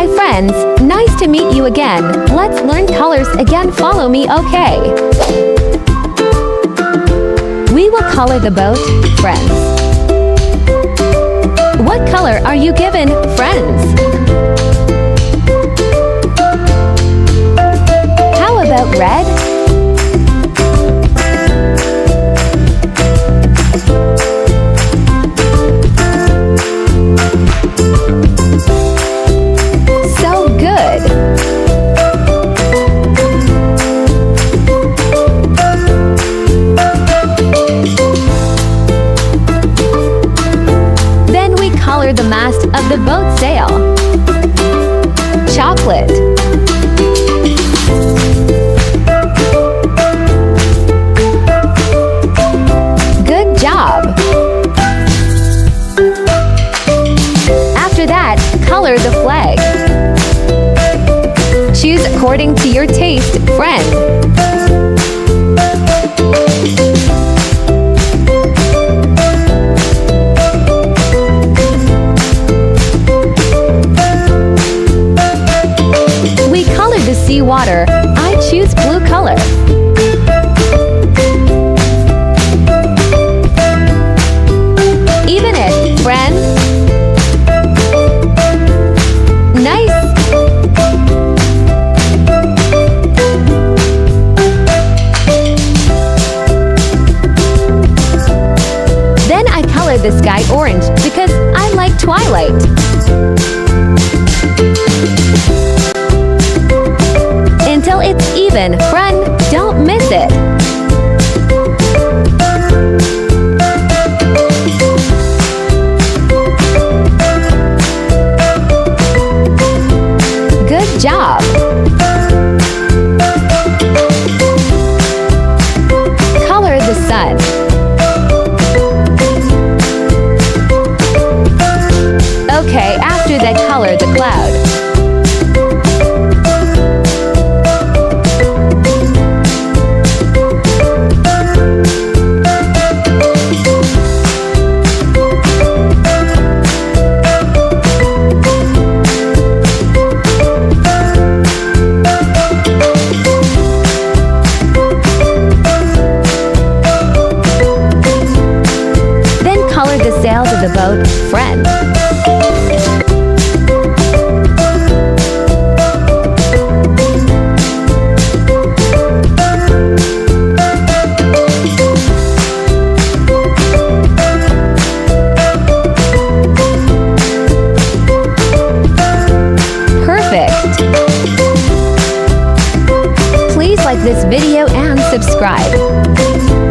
Hi friends, nice to meet you again. Let's learn colors again. Follow me, okay? We will color the boat, friends. What color are you given, friends? How about red? So good! Then we color the mast of the boat sail. Chocolate. Good job! After that, color the flag. Choose according to your taste, friend. We colored the seawater. I choose blue color. Even it, friend. Nice. Then I colored the sky orange because I like twilight. Until it's even, friend, don't miss it. Good job! Color the sun. Okay, after that, color the cloud. Then color the sails of the boat, friend. Perfect! Please like this video and subscribe.